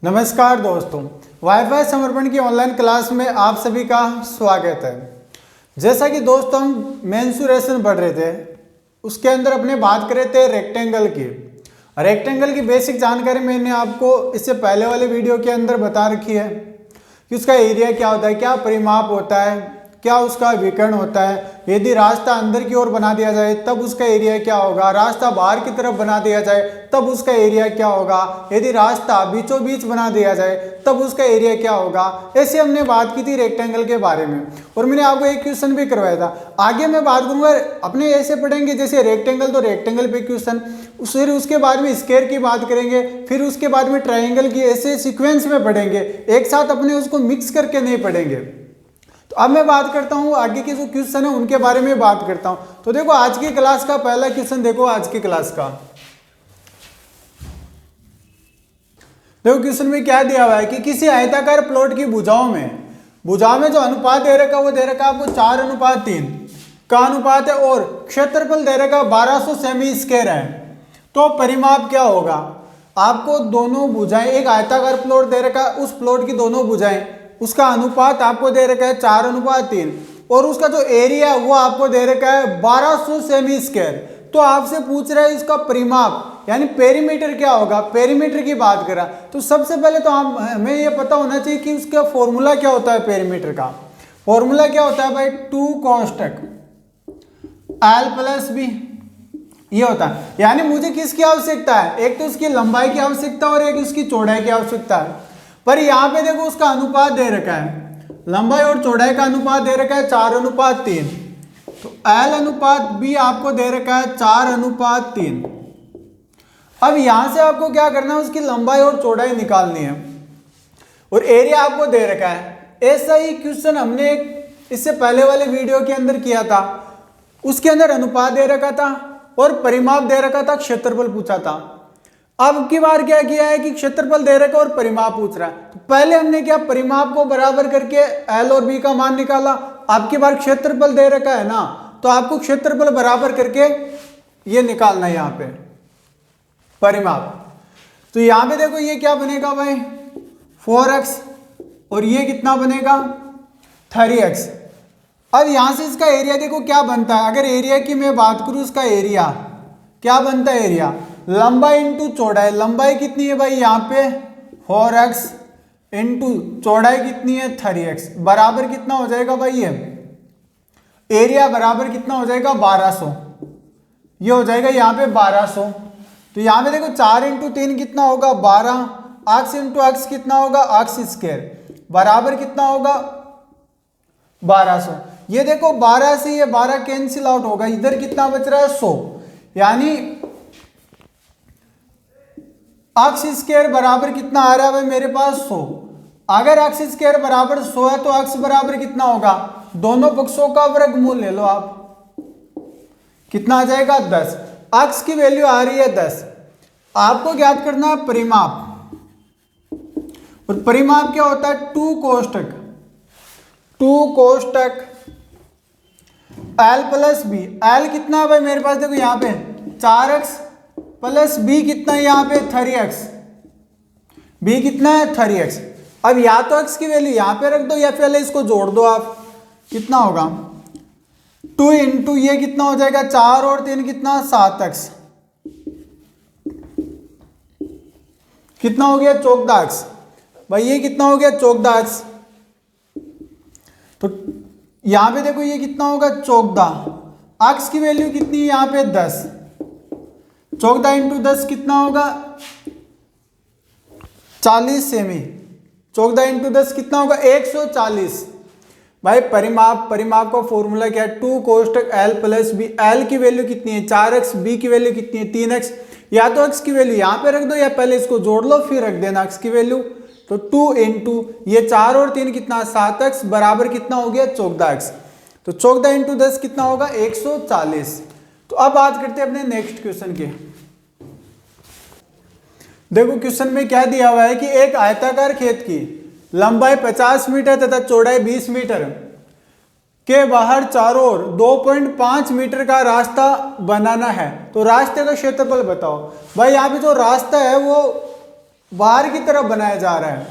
नमस्कार दोस्तों, वाईफाई समर्पण की ऑनलाइन क्लास में आप सभी का स्वागत है। जैसा कि दोस्तों हम मेंसुरेशन पढ़ रहे थे, उसके अंदर अपने बात कर रहे थे रेक्टेंगल की। रेक्टेंगल की बेसिक जानकारी मैंने आपको इससे पहले वाले वीडियो के अंदर बता रखी है कि उसका एरिया क्या होता है, क्या परिमाप होता है, क्या उसका विकर्ण होता है। यदि रास्ता अंदर की ओर बना दिया जाए तब उसका एरिया क्या होगा, रास्ता बाहर की तरफ बना दिया जाए तब उसका एरिया क्या होगा, यदि रास्ता बीचों बीच बना दिया जाए तब उसका एरिया क्या होगा। ऐसे हमने बात की थी रेक्टेंगल के बारे में और मैंने आपको एक क्वेश्चन भी करवाया था। आगे मैं बात करूंगा, अपने ऐसे पढ़ेंगे जैसे रेक्टेंगल, तो रेक्टेंगल पे क्वेश्चन, फिर उसके बाद में स्क्वायर की बात करेंगे, फिर उसके बाद में ट्राइंगल की, ऐसे सीक्वेंस में पढ़ेंगे, एक साथ अपने उसको मिक्स करके नहीं पढ़ेंगे। तो अब मैं बात करता हूं आगे के जो क्वेश्चन है उनके बारे में बात करता हूं। तो देखो आज की क्लास का पहला क्वेश्चन, देखो आज की क्लास का देखो क्वेश्चन में क्या दिया हुआ है कि किसी आयताकार प्लॉट की भुजाओं में जो अनुपात दे रखा है वो दे रखा है आपको 4:3 का अनुपात है और क्षेत्रफल दे रखा 1200 सेमी स्क्वायर है। तो परिमाप क्या होगा, आपको दोनों भुजाएं, एक आयताकार प्लॉट दे रखा है, उस प्लॉट की दोनों भुजाएं, उसका अनुपात आपको दे रखा है 4:3 और उसका जो एरिया वो आपको दे रखा है 1200 सेमी स्क्वायर। तो आपसे पूछ रहा है इसका परिमाप यानी पेरीमीटर क्या होगा, पेरीमीटर की बात करा तो सबसे पहले तो हमें ये पता होना चाहिए कि उसका फॉर्मूला क्या होता है। पेरीमीटर का फॉर्मूला क्या होता है भाई, 2 कोष्टक L प्लस बी, ये होता है। यानी मुझे किसकी आवश्यकता है, एक तो उसकी लंबाई की आवश्यकता और एक उसकी चौड़ाई की आवश्यकता है। पर यहाँ पे देखो उसका अनुपात दे रखा है, लंबाई और चौड़ाई का अनुपात दे रखा है 4:3, तो L अनुपात B आपको दे रखा है 4:3। अब यहां से आपको क्या करना है, उसकी लंबाई और चौड़ाई निकालनी है और एरिया आपको दे रखा है। ऐसा ही क्वेश्चन हमने इससे पहले वाले वीडियो के अंदर किया था, उसके अंदर अनुपात दे रखा था और परिमाप दे रखा था, क्षेत्रफल पूछा था। अब की बार क्या किया है कि क्षेत्रफल दे रखा और परिमाप पूछ रहा है। तो पहले हमने क्या, परिमाप को बराबर करके L और B का मान निकाला। अब की बार क्षेत्रफल दे रखा है ना, तो आपको क्षेत्रफल बराबर करके ये निकालना है यहाँ पे परिमाप। तो यहाँ पे देखो ये क्या बनेगा भाई 4x और ये कितना बनेगा 3x। अब यहां से इसका एरिया देखो क्या बनता है। अगर एरिया की मैं बात करूं, इसका एरिया क्या बनता है, एरिया लंबाई इंटू चौड़ाई। लंबाई कितनी है भाई यहाँ पे 4x इंटू चौड़ाई कितनी है 3x, बराबर कितना हो जाएगा भाई, ये एरिया बराबर कितना हो जाएगा 1200, ये हो जाएगा यहाँ पे 1200। तो यहाँ पे देखो 4x3 कितना होगा 12, x इंटू x कितना होगा x स्क्वायर, बराबर कितना होगा 1200। ये देखो 12 से ये 12 कैंसिल आउट होगा, इधर कितना बच रहा है 100, यानी x स्क्वायर बराबर कितना आ रहा है भाई मेरे पास 100। अगर x स्क्वायर बराबर 100 है तो x बराबर कितना होगा, दोनों पक्षों का वर्गमूल ले लो आप, कितना आ जाएगा 10। x की वैल्यू आ रही है 10। आपको ज्ञात करना है परिमाप, और परिमाप क्या होता है 2 कोष्टक L प्लस बी। L कितना है भाई मेरे पास, देखो यहाँ पे 4x प्लस b कितना है यहाँ पे 3x, b कितना है 3x। अब या तो x की वैल्यू यहाँ पे रख दो या पहले इसको जोड़ दो आप, कितना होगा 2 इंटू ये कितना हो जाएगा 4 और 3 कितना 7x, कितना हो गया 14x भाई, ये कितना हो गया 14x। तो यहां पे देखो ये कितना होगा 14, x की वैल्यू कितनी है यहाँ पे 10, 14 इंटू 10 कितना होगा 40 सेमी, 14 इंटू 10 कितना होगा 140। भाई परिमाप का फॉर्मूला क्या है 2 कोष्टक L प्लस बी। L की वैल्यू कितनी है 4x, b की वैल्यू कितनी है 3x। या तो x की वैल्यू यहाँ पे रख दो या पहले इसको जोड़ लो फिर रख देना x की वैल्यू। तो 2 इंटू ये 4 और 3 कितना 7x, बराबर कितना हो गया 14x। तो 14 इंटू 10 कितना होगा 140। तो अब बात करते हैं अपने नेक्स्ट क्वेश्चन के। देखो क्वेश्चन में क्या दिया हुआ है कि एक आयताकार खेत की लंबाई 50 मीटर तथा चौड़ाई 20 मीटर के बाहर चारों ओर 2.5 मीटर का रास्ता बनाना है, तो रास्ते का क्षेत्रफल बताओ। भाई यहाँ पे जो रास्ता है वो बाहर की तरफ बनाया जा रहा है,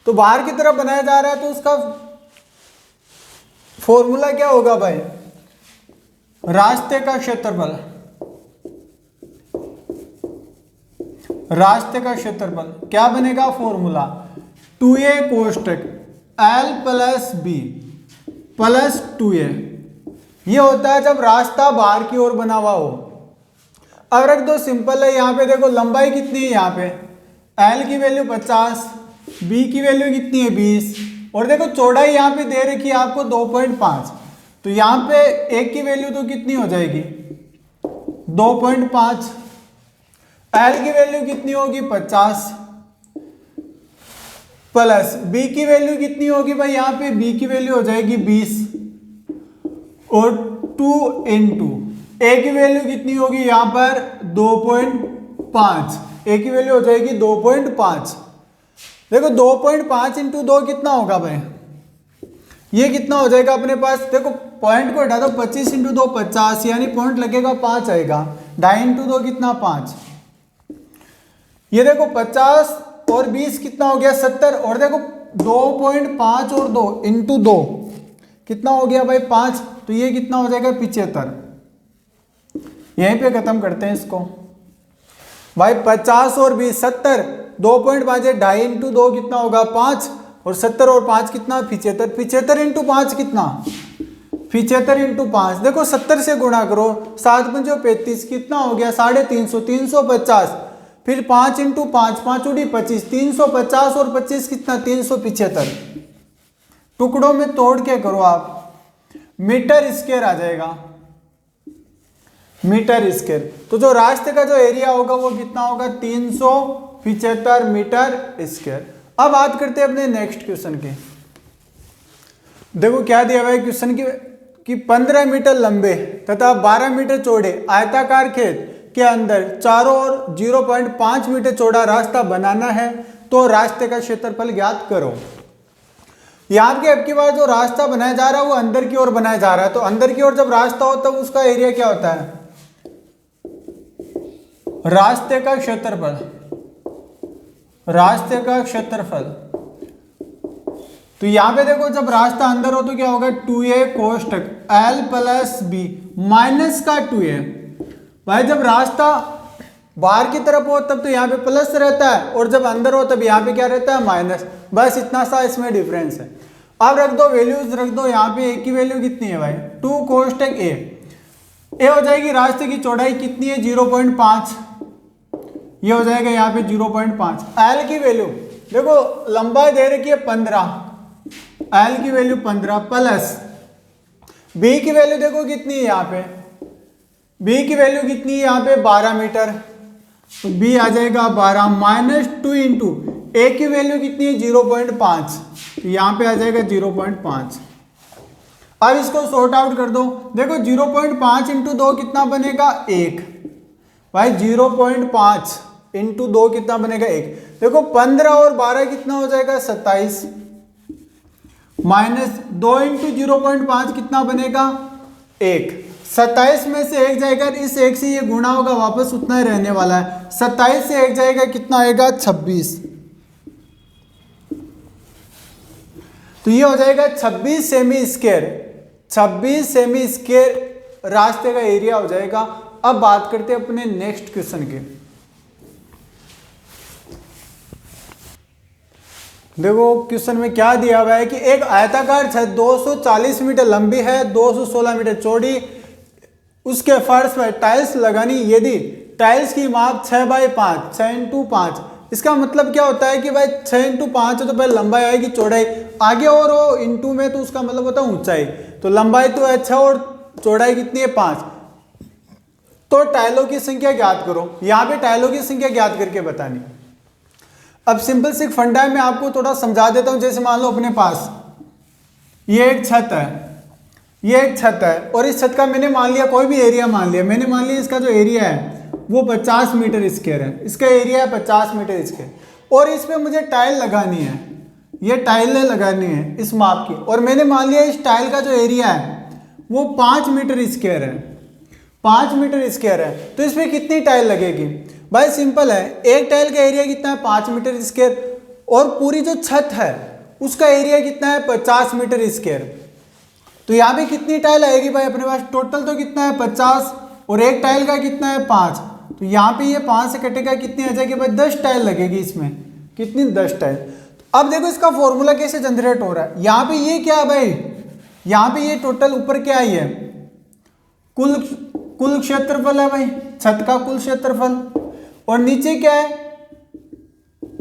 तो बाहर की तरफ बनाया जा रहा है तो उसका फॉर्मूला क्या होगा भाई, रास्ते का क्षेत्रफल, रास्ते का क्षेत्रफल क्या बनेगा formula 2a कोष्टक l plus b plus 2a। ये होता है जब रास्ता बाहर की ओर बना हुआ हो। अब रख दो, सिंपल है। यहाँ पे देखो लंबाई कितनी है, यहाँ पे l की वैल्यू 50, b की वैल्यू कितनी है 20, और देखो चौड़ाई यहाँ पे दे रखी है आपको 2.5, तो यहाँ पे एक की वैल्यू तो कितनी हो जाएगी 2.5, l की वैल्यू कितनी होगी 50, प्लस b की वैल्यू कितनी होगी भाई, यहाँ पे b की वैल्यू हो जाएगी 20, और 2 इंटू a की वैल्यू कितनी होगी यहाँ पर 2.5, a की वैल्यू हो जाएगी 2.5। देखो 2.5 इंटू 2 कितना होगा भाई, ये कितना हो जाएगा अपने पास, देखो पॉइंट को हटा दो, 25 इंटू 2 50, यानी पॉइंट लगेगा 5 आएगा, 2.5 इंटू 2 कितना 5, ये देखो 50 और 20 कितना हो गया 70, और देखो 2.5 और 2 इंटू 2 कितना हो गया भाई 5, तो ये कितना हो जाएगा 75। यहीं पे खत्म करते हैं इसको भाई, 50 और 20 70, 2.5 है, 2.5 इंटू 2 कितना होगा 5, और 70 और 5 कितना 75, 75 इंटू 5 कितना 75 इंटू 5, देखो 70 से गुणा करो, 7 पंचो 35 कितना हो गया 350, 350, फिर 5 इंटू 5, 5 उड़ी 25, 350 और 25 कितना 375, टुकड़ों में तोड़ के करो आप, मीटर स्क्वायर आ जाएगा, मीटर स्क्वायर। तो जो रास्ते का जो एरिया होगा वो कितना होगा 375 मीटर स्क्वायर। अब बात करते हैं अपने नेक्स्ट क्वेश्चन की। देखो क्या दिया हुआ है क्वेश्चन की कि 15 मीटर लंबे तथा 12 मीटर चौड़े आयताकार खेत के अंदर चारों ओर 0.5 मीटर चौड़ा रास्ता बनाना है, तो रास्ते का क्षेत्रफल ज्ञात करो। यहाँ के अब की बार जो रास्ता बनाया जा रहा है वो अंदर की ओर बनाया जा रहा है, तो अंदर की ओर जब रास्ता हो तब उसका एरिया क्या होता है, रास्ते का क्षेत्रफल, रास्ते का क्षेत्रफल। तो यहां पे देखो जब रास्ता अंदर हो तो क्या होगा 2a कोष्टक l plus b minus का 2a। भाई जब रास्ता बाहर की तरफ हो तब तो यहाँ पे प्लस रहता है, और जब अंदर हो तब यहाँ पे क्या रहता है माइनस, बस इतना सा इसमें डिफरेंस है। अब रख दो वैल्यूज, रख दो यहाँ पे a की वैल्यू कितनी है भाई 2 कोष्टक a हो जाएगी, रास्ते की चौड़ाई कितनी है 0.5, ये हो जाएगा यहाँ पे 0.5। l की वैल्यू देखो लंबाई दे रखी है 15, l की वैल्यू 15, प्लस b की वैल्यू देखो कितनी है यहाँ पे, b की वैल्यू कितनी है यहाँ पे 12 मीटर, तो b आ जाएगा 12, माइनस 2 इंटू a की वैल्यू कितनी है 0.5, तो यहाँ पे आ जाएगा 0.5। अब इसको सॉर्ट आउट कर दो, देखो 0.5 इंटू 2 कितना बनेगा 1, भाई 0.5 इंटू 2 कितना बनेगा 1, देखो 15 और 12 कितना हो जाएगा 27, माइनस 2 इंटू 0.5 कितना बनेगा 1, 27 में से 1 जाएगा, इस 1 से ये गुणा होगा वापस उतना ही रहने वाला है, 27 से 1 जाएगा कितना आएगा 26, तो ये हो जाएगा 26 सेमी स्क्वायर, 26 सेमी स्क्वायर रास्ते का एरिया हो जाएगा। अब बात करते हैं अपने नेक्स्ट क्वेश्चन की। देखो क्वेश्चन में क्या दिया हुआ है कि एक आयताकार छत 240 मीटर लंबी है, 216 मीटर चौड़ी, उसके फर्श पर टाइल्स लगानी, यदि टाइल्स की माप 6/5 6 इंटू 5, इसका मतलब क्या होता है कि भाई 6 इंटू 5 है तो पहले लंबाई आएगी, चौड़ाई आगे और हो इंटू में तो उसका मतलब होता है ऊंचाई, तो लंबाई तो है 6 और चौड़ाई कितनी है 5, तो टाइलों की संख्या ज्ञात करो। यहाँ पे टाइलों की संख्या ज्ञात करके बतानी। अब सिंपल सी फंडा है, मैं आपको थोड़ा समझा देता हूँ। जैसे मान लो अपने पास ये एक छत है, ये एक छत है, और इस छत का मैंने मान लिया कोई भी एरिया मान लिया, मैंने मान लिया इसका जो एरिया है वो 50 मीटर स्क्वायर है, इसका एरिया है 50 मीटर स्क्वायर, और इस पे मुझे टाइल लगानी है, ये टाइलें लगानी है इस माप की, और मैंने मान लिया इस टाइल का जो एरिया है वो 5 मीटर स्क्वायर है, 5 मीटर स्क्वायर है, तो इसमें कितनी टाइल लगेगी भाई सिंपल है, एक टाइल का एरिया कितना है 5 मीटर स्क्वायर और पूरी जो छत है उसका एरिया कितना है 50 मीटर स्क्वायर। तो यहाँ पे कितनी टाइल आएगी भाई अपने पास, टोटल तो कितना है 50 और एक टाइल का कितना है 5, तो यहाँ पे ये 5 से कटेगा कितनी आ जाएगी भाई 10 टाइल लगेगी इसमें, कितनी 10 टाइल। तो अब देखो इसका फॉर्मूला कैसे जनरेट हो रहा है, यहाँ पे ये क्या है भाई, यहाँ पे ये टोटल ऊपर क्या ही है कुल क्षेत्रफल है भाई, छत का कुल क्षेत्रफल, और नीचे क्या है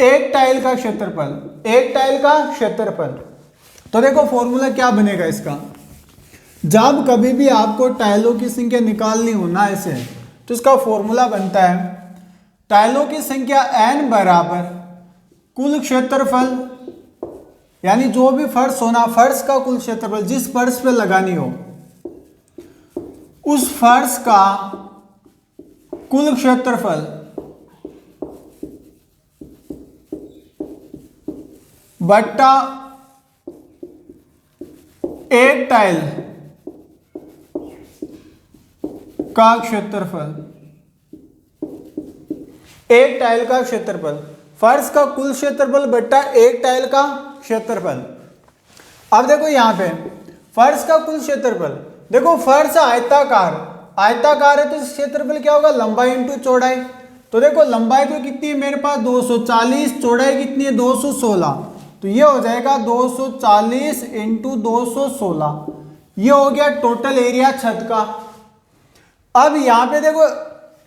एक टाइल का क्षेत्रफल, एक टाइल का क्षेत्रफल। तो देखो फॉर्मूला क्या बनेगा इसका, जब कभी भी आपको टाइलों की संख्या निकालनी हो ना ऐसे, तो इसका फॉर्मूला बनता है टाइलों की संख्या n बराबर कुल क्षेत्रफल, यानी जो भी फर्श होना, फर्श का कुल क्षेत्रफल, जिस फर्श पे लगानी हो उस फर्श का कुल क्षेत्रफल बट्टा एक टाइल का क्षेत्रफल, एक टाइल का क्षेत्रफल, फर्श का कुल क्षेत्रफल बट्टा एक टाइल का क्षेत्रफल। अब देखो यहां पे फर्श का कुल क्षेत्रफल, देखो फर्श आयताकार, आयताकार है तो क्षेत्रफल क्या होगा लंबाई इंटू चौड़ाई। तो देखो लंबाई तो कितनी है मेरे पास 240, चौड़ाई कितनी है 216, तो ये हो जाएगा 240 इंटू 216, ये हो गया टोटल एरिया छत का। अब यहाँ पे देखो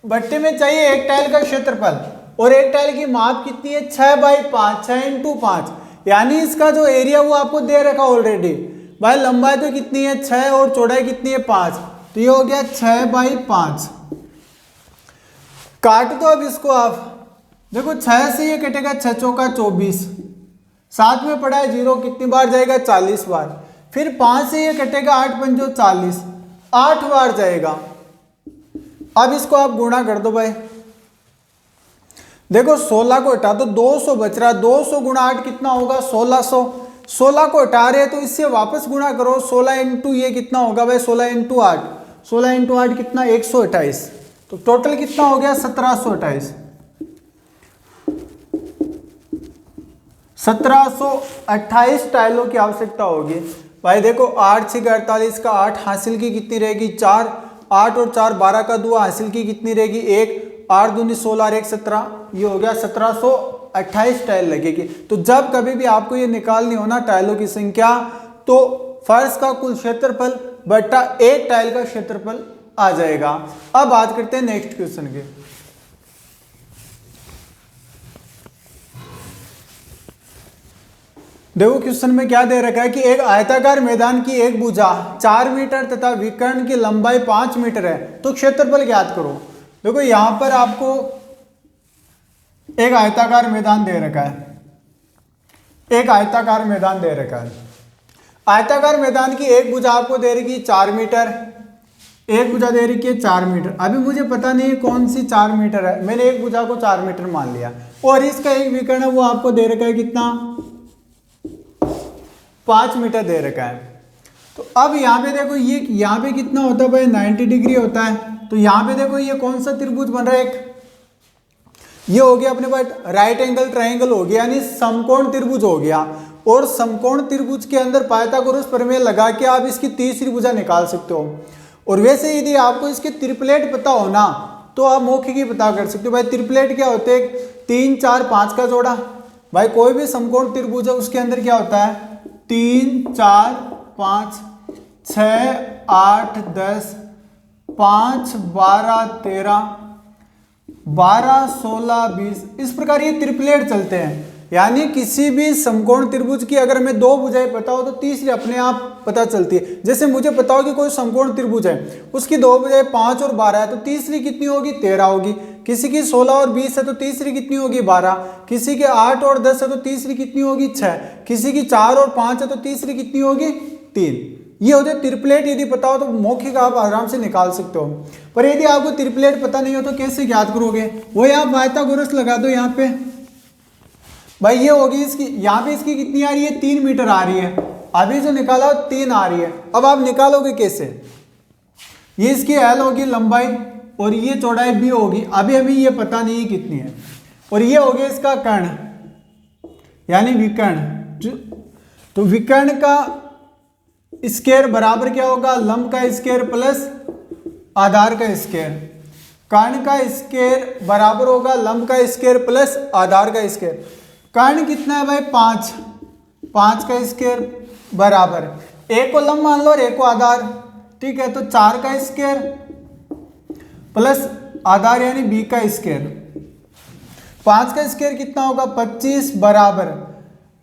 बट्टे में चाहिए एक टाइल का क्षेत्रफल और एक टाइल की माप कितनी है 6/5, 6 इंटू 5, यानी इसका जो एरिया वो आपको दे रखा ऑलरेडी भाई, लंबाई तो कितनी है 6 और चौड़ाई कितनी है 5, तो ये हो गया 6/5। काट दो अब इसको आप, देखो 6 से ये कटेगा 6 चौका 24, साथ में पड़ा है 0 कितनी बार जाएगा 40 बार, फिर 5 से ये कटेगा 8 पंजो 40, 8 बार जाएगा। अब इसको आप गुणा कर दो भाई, देखो 16 को हटा दो 200 बच रहा, 200 गुणा 8 कितना होगा 1600, 16 को हटा रहे हैं तो इससे वापस गुणा करो, 16 इंटू ये कितना होगा भाई 16 इंटू 8, 16 इंटू 8 कितना 128, तो टोटल कितना हो गया 1728, 1728 टाइलों की आवश्यकता होगी भाई। देखो 8 6 48 का 8 हासिल की कितनी रहेगी 4, 8 और 4 12 का 2 हासिल की कितनी रहेगी 1, 8 दूनी 16 और 1 17, ये हो गया 1728 टाइल लगेगी। तो जब कभी भी आपको ये निकालनी हो ना टाइलों की संख्या, तो फर्श का कुल क्षेत्रफल बट्टा एक टाइल का क्षेत्रफल आ जाएगा। अब बात करते हैं नेक्स्ट क्वेश्चन के। देखो क्वेश्चन में क्या दे रखा है कि एक आयताकार मैदान की एक भुजा 4 मीटर तथा विकर्ण की लंबाई 5 मीटर है, तो क्षेत्रफल ज्ञात करो। देखो यहां पर आपको एक आयताकार मैदान दे रखा है, एक आयताकार मैदान दे रखा है, आयताकार मैदान की एक भुजा आपको दे रही है 4 मीटर, एक भुजा दे रही है 4 मीटर। अभी मुझे पता नहीं है कौन सी 4 मीटर है, मैंने एक भुजा को 4 मीटर मान लिया, और इसका एक विकर्ण है वो आपको दे रखा है कितना 5 मीटर दे रखा है। तो अब यहाँ पे देखो ये यहाँ पे कितना होता है भाई 90 डिग्री होता है, तो यहाँ पे देखो ये कौन सा त्रिभुज बन रहा है, एक ये हो गया अपने पास राइट एंगल ट्रायंगल हो गया, यानी समकोण त्रिभुज हो गया, और समकोण त्रिभुज के अंदर पाइथागोरस प्रमेय लगा के आप इसकी तीसरी भुजा निकाल सकते हो। और वैसे यदि आपको इसके त्रिप्लेट पता हो ना, तो आप मौखिकी पता कर सकते हो। भाई त्रिप्लेट क्या होते हैं 3 4 5 का जोड़ा, भाई कोई भी समकोण त्रिभुज है उसके अंदर क्या होता है 3 4 5 6 8 10 5 12 13 12 16 20, इस प्रकार ये त्रिप्लेट चलते हैं। यानी किसी भी समकोण त्रिभुज की अगर हमें 2 भुजाएं पता हो तो तीसरी अपने आप पता चलती है। जैसे मुझे पता हो कि कोई समकोण त्रिभुज है, उसकी 2 भुजाएं 5 और 12 है, तो तीसरी कितनी होगी 13 होगी। किसी की 16 और 20 है तो तीसरी कितनी होगी 12, किसी के 8 और 10 है तो तीसरी कितनी होगी 6, किसी की 4 और 5 है तो तीसरी कितनी होगी 3। ये होते त्रिप्लेट, यदि पता हो तो मौखिक आप आराम से निकाल सकते हो। पर यदि आपको त्रिप्लेट पता नहीं हो तो कैसे ज्ञात करोगे, वही आप पाइथागोरस लगा दो यहाँ पे। भाई ये होगी इसकी, यहाँ पे इसकी कितनी आ रही है 3 मीटर आ रही है, अभी जो निकाला 3 आ रही है। अब आप निकालोगे कैसे, ये इसकी एल होगी लंबाई, और ये चौड़ाई b होगी, अभी हमें ये पता नहीं कितनी है, और ये हो गया इसका कर्ण यानी विकर्ण। तो विकर्ण का स्क्वायर बराबर क्या होगा, लंब का स्क्वायर प्लस आधार का स्क्वायर। कर्ण का स्क्वायर बराबर होगा लंब का स्क्वायर प्लस आधार का स्क्वायर। कर्ण कितना है भाई, 5, 5 का स्क्वायर बराबर, एक को लंब मान लो और एक को आधार, ठीक है। तो 4 का स्क्वायर प्लस आधार यानी b का स्क्वायर। 5 का स्क्वायर कितना होगा 25 बराबर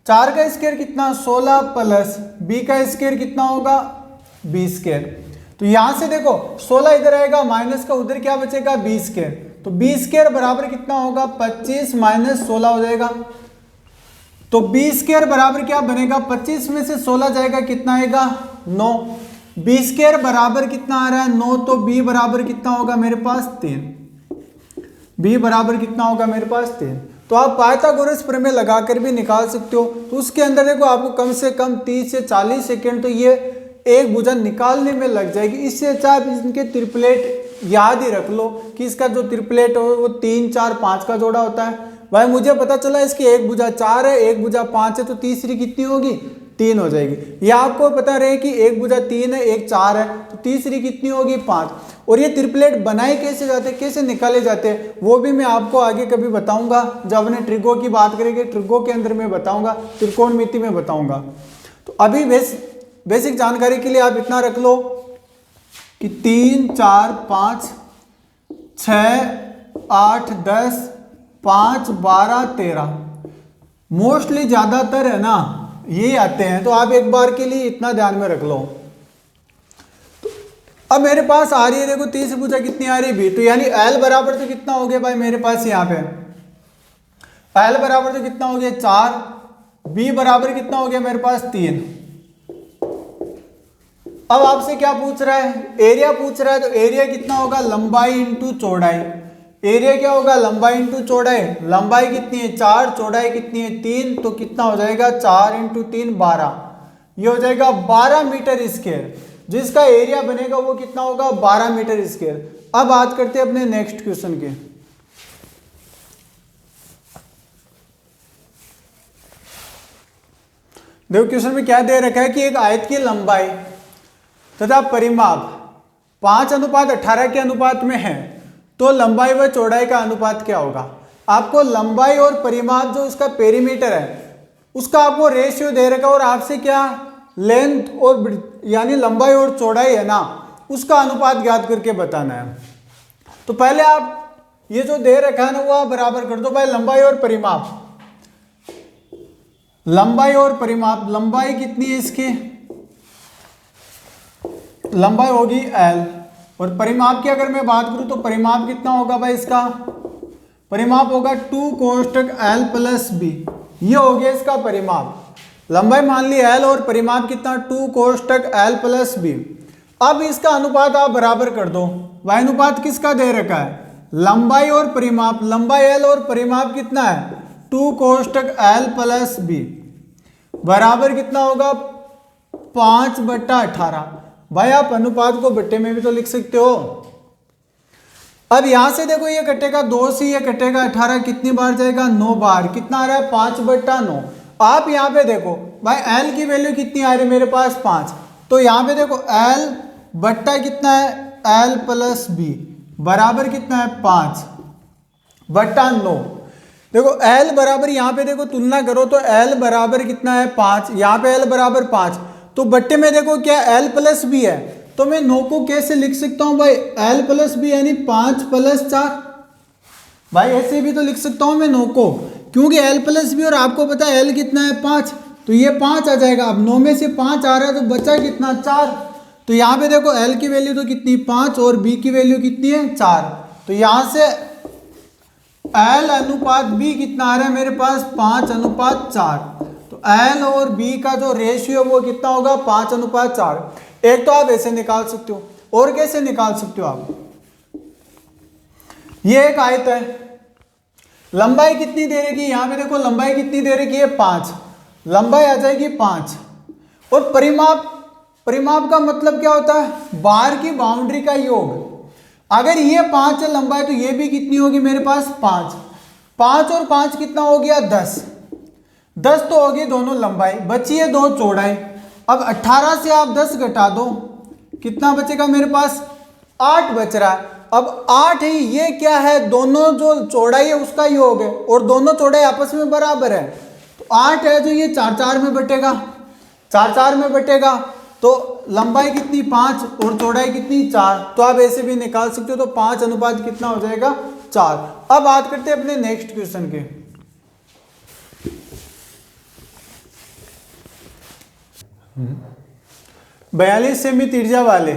4 का स्क्वायर कितना 16 प्लस b का स्क्वायर कितना होगा b स्क्वायर। तो यहां से देखो 16 इधर आएगा माइनस का, उधर क्या बचेगा b स्क्वायर। तो b स्क्वायर बराबर कितना होगा 25 माइनस 16 हो जाएगा। तो b स्क्वायर बराबर क्या बनेगा, 25 में से 16 जाएगा कितना आएगा 9। b स्क्वायर बराबर कितना आ रहा है 9, तो b बराबर कितना होगा मेरे पास 3। b बराबर कितना होगा मेरे पास 3। तो आप पाइथागोरस प्रमेय लगाकर भी निकाल सकते हो। तो उसके अंदर देखो आपको कम से कम 30 से 40 सेकेंड तो ये एक भुजा निकालने में लग जाएगी। इससे अच्छा आप इनके ट्रिपलेट याद ही रख लो कि इसका जो ट्रिपलेट हो वो 3 4 5 का जोड़ा होता है। भाई मुझे पता चला इसकी एक भुजा 4 है, एक भुजा 5 है, तो तीसरी कितनी होगी 3 हो जाएगी। या आपको पता रहे कि एक भुजा 3 है, एक 4 है, तो तीसरी कितनी होगी 5। और ये ट्रिपलेट बनाए कैसे जाते हैं, कैसे निकाले जाते हैं, वो भी मैं आपको आगे कभी बताऊंगा। जब अपने ट्रिगो की बात करेंगे, ट्रिगो के अंदर मैं बताऊंगा, त्रिकोणमिति में बताऊंगा। तो अभी बेसिक जानकारी के लिए आप इतना रख लो कि 3 4 5 6 8 10 5 12 13 मोस्टली ज्यादातर है ना ये आते हैं। तो आप एक बार के लिए इतना ध्यान में रख लो। तो अब मेरे पास आ रही है देखो तीसरी भुजा कितनी आ रही है b, तो यानी l बराबर तो कितना हो गया भाई मेरे पास यहाँ पे l बराबर तो कितना हो गया 4, b बराबर कितना हो गया मेरे पास 3। अब आपसे क्या पूछ रहा है, एरिया पूछ रहा है। तो एरिया कितना होगा लंबाई इंटू चौड़ाई। एरिया क्या होगा लंबाई इंटू चौड़ाई। लंबाई कितनी है 4, चौड़ाई कितनी है 3, तो कितना हो जाएगा 4 इंटू 3 12। ये हो जाएगा 12 मीटर स्क्वायर। जिसका एरिया बनेगा वो कितना होगा 12 मीटर स्क्वायर। अब बात करते हैं अपने नेक्स्ट क्वेश्चन के। देखो क्वेश्चन में क्या दे रखा है कि एक आयत की लंबाई तथा परिमाप 5:18 के अनुपात में है, तो लंबाई व चौड़ाई का अनुपात क्या होगा। आपको लंबाई और परिमाप जो उसका पेरीमीटर है उसका आपको रेशियो दे रखा है, और आपसे क्या लेंथ और यानी लंबाई और चौड़ाई है ना उसका अनुपात ज्ञात करके बताना है। तो पहले आप ये जो दे रखा है ना वो आप बराबर कर दो भाई लंबाई और परिमाप। लंबाई और परिमाप, लंबाई कितनी है इसकी, लंबाई होगी l, और परिमाप की अगर मैं बात करूं तो परिमाप कितना होगा भाई इसका, परिमाप होगा 2 कोष्टक l प्लस b। ये हो गया इसका परिमाप। लंबाई मान ली l और परिमाप कितना 2 कोष्टक l प्लस b। अब इसका अनुपात आप बराबर कर दो। भाई अनुपात किसका दे रखा है लंबाई और परिमाप। लंबाई l और परिमाप कितना है 2 कोष्टक l प्लस b बराबर कितना होगा 5/18। भाई आप अनुपात को बट्टे में भी तो लिख सकते हो। अब यहां से देखो ये कटेगा 2 से, ये कटेगा 18, कितनी बार जाएगा 9 बार। कितना आ रहा है 5/9। आप यहाँ पे देखो भाई l की वैल्यू कितनी आ रही है मेरे पास 5, तो यहाँ पे देखो l बट्टा कितना है l प्लस b बराबर कितना है 5/9। देखो l बराबर यहाँ पे देखो तुलना करो तो l बराबर कितना है 5, यहाँ पे l बराबर 5, तो बट्टे में देखो क्या l प्लस b है। तो मैं 9 को कैसे लिख सकता हूँ भाई l प्लस b यानी 5 प्लस 4। भाई ऐसे भी तो लिख सकता हूँ मैं 9 को, क्योंकि l प्लस b और आपको पता है l कितना है 5, तो ये 5 आ जाएगा। अब 9 में से 5 आ रहा है तो बचा कितना 4। तो यहाँ पे देखो l की वैल्यू तो कितनी 5 और b की वैल्यू कितनी है 4। तो यहाँ से l अनुपात b कितना आ रहा है मेरे पास 5:4। तो l और b का जो रेशियो वो कितना होगा 5:4। एक तो आप ऐसे निकाल सकते हो, और कैसे निकाल सकते हो आप, ये एक आयत है, लंबाई कितनी दे रखी है यहाँ पे देखो लंबाई कितनी दे रखी है 5, लंबाई आ जाएगी 5। और परिमाप, परिमाप का मतलब क्या होता है बाहर की बाउंड्री का योग। अगर ये 5 है लंबाई तो ये भी कितनी होगी मेरे पास 5। 5 और 5 कितना हो गया 10। 10 तो हो गई दोनों लंबाई, बची है 2 चौड़ाई। अब 18 से आप 10 घटा दो, कितना बचेगा मेरे पास 8 बच रहा है। अब 8 है, ये क्या है, दोनों जो चौड़ाई है उसका योग है और दोनों चौड़ाई आपस में बराबर है। तो 8 है जो ये 4 4 में बटेगा, 4 4 में बटेगा, तो लंबाई कितनी 5 और चौड़ाई कितनी 4। तो आप ऐसे भी निकाल सकते हो। तो 5 अनुपात कितना हो जाएगा 4। अब बात करते हैं अपने नेक्स्ट क्वेश्चन के। 42 सेमी त्रिज्या वाले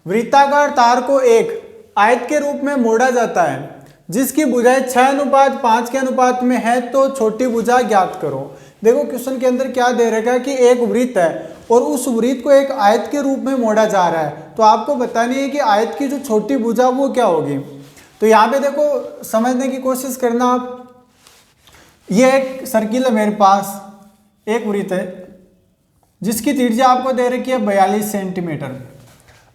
वृत्ताकार तार को एक आयत के रूप में मोड़ा जाता है जिसकी भुजाएं 6:5 के अनुपात में है, तो छोटी भुजा ज्ञात करो। देखो क्वेश्चन के अंदर क्या दे रखा है कि एक वृत्त है और उस वृत्त को एक आयत के रूप में मोड़ा जा रहा है, तो आपको बतानी है कि आयत की जो छोटी भुजा वो क्या होगी। तो यहाँ पे देखो समझने की कोशिश करना आप। ये एक सर्किल है मेरे पास, एक वृत्त है जिसकी त्रिज्या आपको दे रखी है 42 सेंटीमीटर।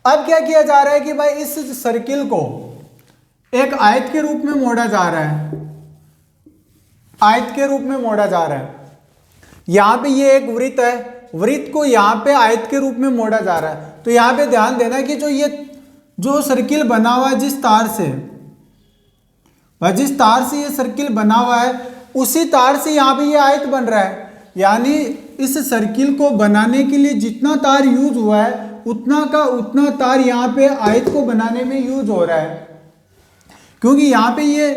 अब क्या किया जा रहा है कि भाई इस सर्किल को एक आयत के रूप में मोड़ा जा रहा है, आयत के रूप में मोड़ा जा रहा है। यहाँ पे ये एक वृत्त है, वृत्त को यहाँ पे आयत के रूप में मोड़ा जा रहा है। तो यहाँ पे ध्यान देना कि जो सर्किल बना हुआ है जिस तार से ये सर्किल बना हुआ है उसी तार से यहाँ पे ये आयत बन रहा है। यानी इस सर्किल को बनाने के लिए जितना तार यूज हुआ है उतना का उतना तार यहाँ पे आयत को बनाने में यूज हो रहा है। क्योंकि यहाँ पे ये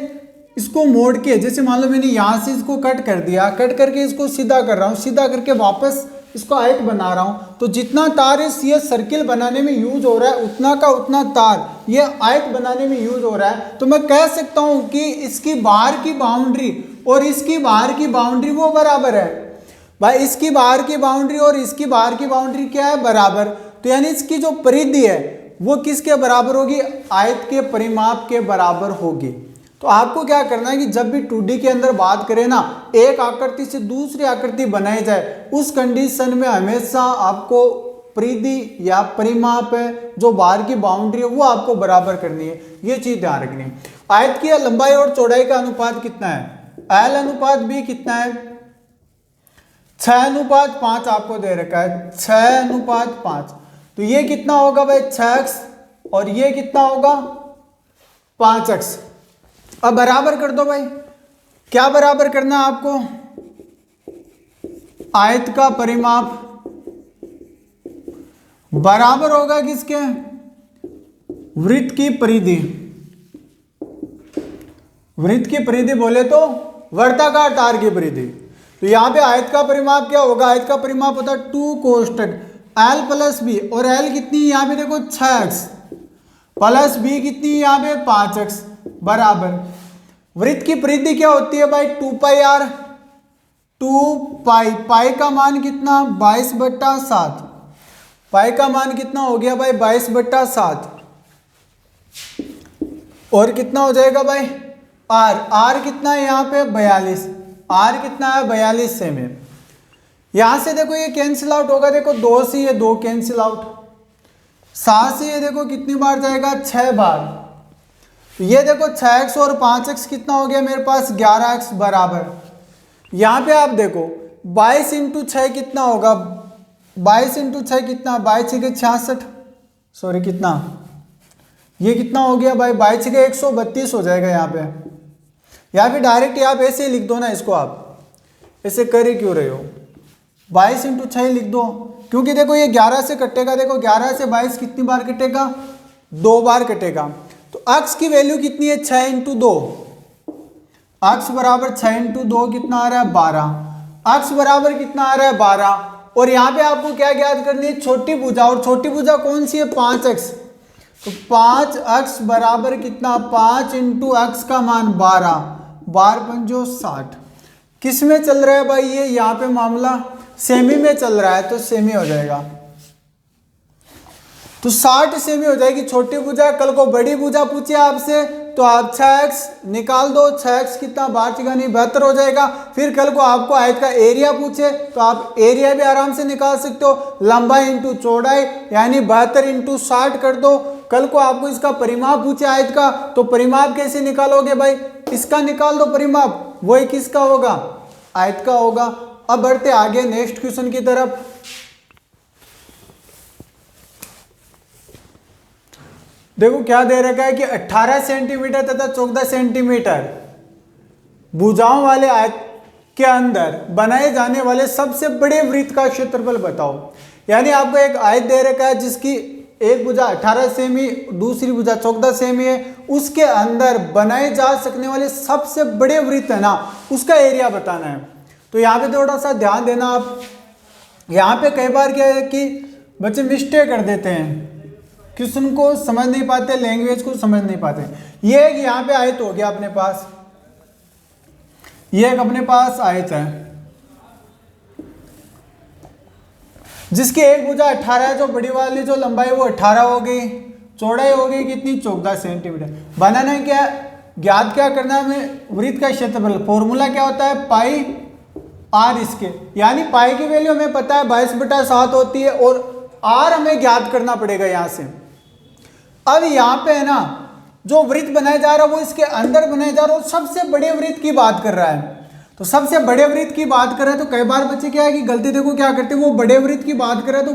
इसको मोड़ के, जैसे मान लो मैंने यहाँ से इसको कट कर दिया, कट करके इसको सीधा कर रहा हूँ, सीधा करके वापस इसको आयत बना रहा हूँ, तो जितना तार ये सर्किल बनाने में यूज हो रहा है उतना का उतना तार ये आयत बनाने में यूज हो रहा है। तो मैं कह सकता हूँ कि इसकी बाहर की बाउंड्री और इसकी बाहर की बाउंड्री वो बराबर है। भाई इसकी बाहर की बाउंड्री और इसकी बाहर की बाउंड्री क्या है, बराबर। तो यानी इसकी जो परिधि है वो किसके बराबर होगी, आयत के परिमाप के बराबर होगी। तो आपको क्या करना है कि जब भी 2D के अंदर बात करें ना, एक आकृति से दूसरी आकृति बनाई जाए उस कंडीशन में हमेशा आपको परिधि या परिमाप है जो बाहर की बाउंड्री है वो आपको बराबर करनी है, ये चीज ध्यान रखनी है। आयत की लंबाई और चौड़ाई का अनुपात कितना है, L अनुपात B कितना है, 6:5 आपको दे रखा है, 6:5। तो ये कितना होगा भाई 6x और ये कितना होगा 5x। अब बराबर कर दो भाई, क्या बराबर करना है आपको, आयत का परिमाप बराबर होगा किसके, वृत्त की परिधि। वृत्त की परिधि बोले तो वर्ताकार तार की परिधि। तो यहां पे आयत का परिमाप क्या होगा, आयत का परिमाप होता है 2 कोष्टक L प्लस बी, और L कितनी यहां पे देखो 6x प्लस बी कितनी यहां पे 5x बराबर। वृत्त की परिधि क्या होती है भाई 2 पाई r, 2 पाई, पाई का मान कितना 22/7, पाई का मान कितना हो गया भाई 22/7, और कितना हो जाएगा भाई r, r कितना है यहाँ पे 42, r कितना है 42 सेमी। यहां से देखो ये कैंसिल आउट होगा, देखो 2 से ये 2 कैंसिल आउट, 7 से ये देखो कितनी बार जाएगा 6 बार। ये देखो 6x और 5x कितना हो गया मेरे पास 11x बराबर। यहाँ पे आप देखो 22 × 6 कितना होगा, 22 × 6 कितना, 22 के 66, सॉरी कितना, ये कितना हो गया भाई 22 के 132 हो जाएगा यहाँ पे। या फिर डायरेक्ट आप ऐसे ही लिख दो ना इसको, आप ऐसे कर ही क्यों रहे हो, 22 × 6 लिख दो, क्योंकि देखो ये 11 से कटेगा, देखो 11 से 22 कितनी बार कटेगा 2 बार कटेगा। तो अक्स की वैल्यू कितनी है 6 × 2, अक्स बराबर 6 × 2 कितना आ रहा है 12, अक्स बराबर कितना आ रहा है 12। और यहाँ पे आपको क्या ज्ञात करनी है, छोटी भुजा, और छोटी भुजा कौन सी है 5x। तो 5x बराबर कितना 5 × x का मान 12, 12×5 60। किस में चल रहा है भाई ये, यहाँ पे मामला सेमी में चल रहा है, तो सेमी हो जाएगा, तो 60 सेमी हो जाएगी छोटी भुजा। कल को बड़ी भुजा पूछे आपसे तो आप 6x निकाल दो, 6x कितना 12×72 हो जाएगा। फिर कल को आपको आयत का एरिया पूछे तो आप एरिया भी आराम से निकाल सकते हो, लंबाई इंटू चौड़ाई यानी 72 × 60 कर दो, कल को आपको इसका परिमाप पूछे आयत का, तो परिमाप कैसे निकालोगे भाई, इसका निकाल दो परिमाप, वही किसका होगा, आयत का होगा। अब बढ़ते आगे नेक्स्ट क्वेश्चन की तरफ। देखो क्या दे रखा है कि 18 सेंटीमीटर तथा 14 सेंटीमीटर भुजाओं वाले आयत के अंदर बनाए जाने वाले सबसे बड़े वृत्त का क्षेत्रफल बताओ। यानी आपको एक आयत दे रखा है जिसकी एक भुजा 18 सेमी, दूसरी भुजा 14 सेमी है, उसके अंदर बनाए जा सकने वाले सबसे बड़े वृत्त है ना, उसका एरिया बताना है। तो यहाँ पे थोड़ा सा ध्यान देना आप, यहाँ पे कई बार क्या है कि बच्चे मिस्टेक कर देते हैं, क्वेश्चन को समझ नहीं पाते, लैंग्वेज को समझ नहीं पाते। ये एक यहाँ पे आयत हो गया अपने पास, ये एक अपने पास आयत है जिसकी एक भुजा 18 है, जो बड़ी वाली जो लंबाई वो 18 हो गई, चौड़ाई हो गई कितनी 14 सेंटीमीटर। बनाना है क्या, ज्ञात क्या करना है हमें, वृत्त का क्षेत्रफल। फॉर्मूला क्या होता है, पाई आर स्क्वायर, यानी पाई की वैल्यू हमें पता है 22/7 होती है और आर हमें ज्ञात करना पड़ेगा यहाँ से। अब यहाँ पे है ना जो वृत्त बनाया जा रहा है वो इसके अंदर बनाया जा रहा है, सबसे बड़े वृत्त की बात कर रहा है। तो सबसे बड़े वृत्त की बात कर रहे हैं तो कई बार बच्चे क्या है कि गलती देखो क्या करते हैं, वो बड़े वृत्त की बात कर रहे हैं तो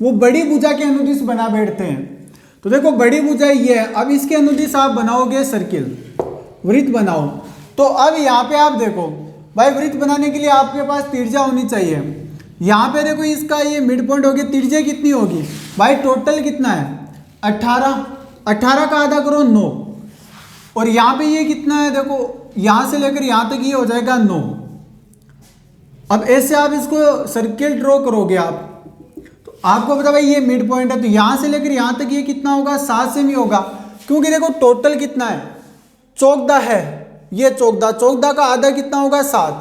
वो बड़ी भुजा के अनुदिश बना बैठते हैं। तो देखो बड़ी भुजा ये है, अब इसके अनुदिश आप बनाओगे सर्किल, वृत्त बनाओ। तो अब यहाँ पे आप देखो भाई, वृत्त बनाने के लिए आपके पास त्रिज्या होनी चाहिए। यहाँ पे देखो इसका ये मिड पॉइंट होगी, त्रिज्या कितनी होगी भाई, टोटल कितना है 18, 18 का आधा करो 9, और यहाँ पे ये कितना है देखो, यहाँ से लेकर यहाँ तक ये हो जाएगा 9। अब ऐसे आप इसको सर्किल ड्रॉ करोगे आप, तो आपको पता भाई ये मिड पॉइंट है, तो यहाँ से लेकर यहाँ तक ये कितना होगा 7 सेमी होगा, क्योंकि देखो टोटल कितना है 14 है, ये 14 का आधा कितना होगा 7।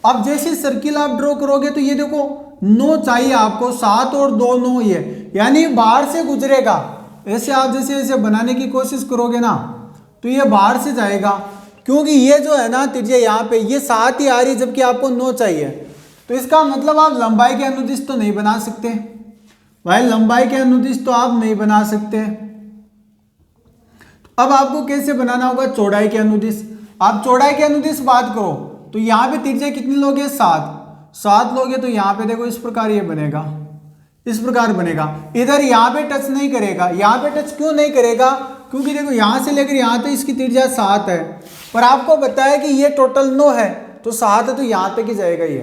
अब जैसे सर्किल आप ड्रॉ करोगे तो ये देखो 9 चाहिए आपको, 7 और 2 9 ये, यानी बाहर से गुजरेगा। ऐसे आप जैसे ऐसे बनाने की कोशिश करोगे ना तो ये बाहर से जाएगा, क्योंकि ये जो है ना त्रिज्या यहाँ पे ये 7 ही आ रही है जबकि आपको 9 चाहिए। तो इसका मतलब आप लंबाई के अनुदिश तो नहीं बना सकते भाई, लंबाई के अनुदिश तो आप नहीं बना सकते। अब आपको कैसे बनाना होगा, चौड़ाई के अनुदिश। आप चौड़ाई के अनुदिश बात करो तो यहाँ पे त्रिज्या कितनी लोगे 7 लोगे, तो यहाँ पे देखो इस प्रकार ये बनेगा, इस प्रकार बनेगा। इधर यहाँ पे टच नहीं करेगा, यहाँ पे टच क्यों नहीं करेगा, क्योंकि देखो यहाँ से लेकर यहाँ तक इसकी त्रिज्या 7 है, पर आपको बताया कि ये टोटल 9 है तो 7 है तो यहाँ तक ही जाएगा ये।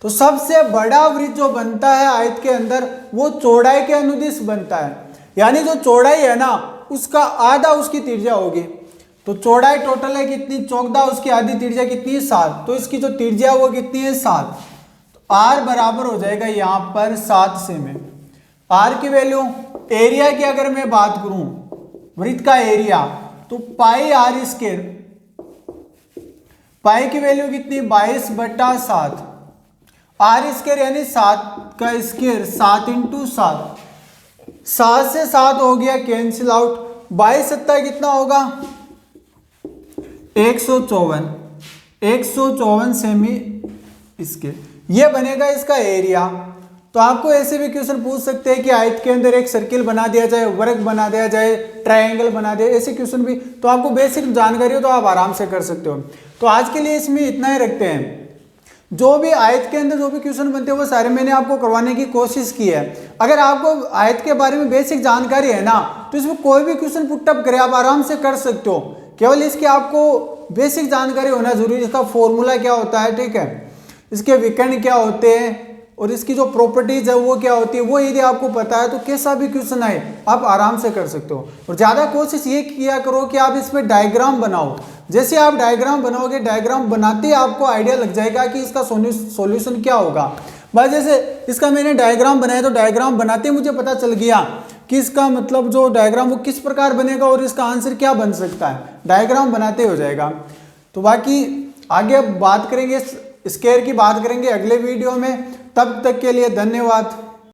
तो सबसे बड़ा वृत्त जो बनता है आयत के अंदर वो चौड़ाई के अनुदिश बनता है, यानी जो चौड़ाई है ना उसका आधा उसकी त्रिज्या होगी। तो चौड़ाई टोटल है कितनी 14, उसकी आधी त्रिज्या कितनी है 7, तो इसकी जो त्रिज्या वो कितनी है 7। तो आर बराबर हो जाएगा यहाँ पर 7 सेमी। आर की वैल्यू, एरिया की अगर मैं बात करूं वृत्त का एरिया तो पाई आर स्क्वायर, पाई की वैल्यू कितनी 22/7, आर स्क्वायर यानी 7 का स्क्वायर 7 × 7, 7 से 7 हो गया कैंसिल आउट, 22 सत्ता कितना होगा 154 सेमी इसके, ये बनेगा इसका एरिया। तो आपको ऐसे भी क्वेश्चन पूछ सकते हैं कि आयत के अंदर एक सर्किल बना दिया जाए, वर्ग बना दिया जाए, ट्रायंगल बना दिया, ऐसे क्वेश्चन भी, तो आपको बेसिक जानकारी हो तो आप आराम से कर सकते हो। तो आज के लिए इसमें इतना ही रखते हैं। जो भी आयत के अंदर जो भी क्वेश्चन बनते हैं वो सारे मैंने आपको करवाने की कोशिश की है। अगर आपको आयत के बारे में बेसिक जानकारी है ना तो इसमें कोई भी क्वेश्चन पुटअप करे आप आराम से कर सकते हो, केवल इसकी आपको बेसिक जानकारी होना जरूरी, इसका फॉर्मूला क्या होता है, ठीक है, इसके विकर्ण क्या होते हैं और इसकी जो प्रॉपर्टीज है वो क्या होती है, वो यदि आपको पता है तो कैसा भी क्वेश्चन आए आप आराम से कर सकते हो। और ज़्यादा कोशिश ये किया करो कि आप इसमें डायग्राम बनाओ, जैसे आप डायग्राम बनाओगे डायग्राम बनाते ही आपको आइडिया लग जाएगा कि इसका सॉल्यूशन क्या होगा। बस जैसे इसका मैंने डायग्राम बनाया तो डायग्राम बनाते ही मुझे पता चल गया कि इसका मतलब जो डायग्राम वो किस प्रकार बनेगा और इसका आंसर क्या बन सकता है, डायग्राम बनाते हो जाएगा। तो बाकी आगे बात करेंगे, स्क्वायर की बात करेंगे अगले वीडियो में, तब तक के लिए धन्यवाद।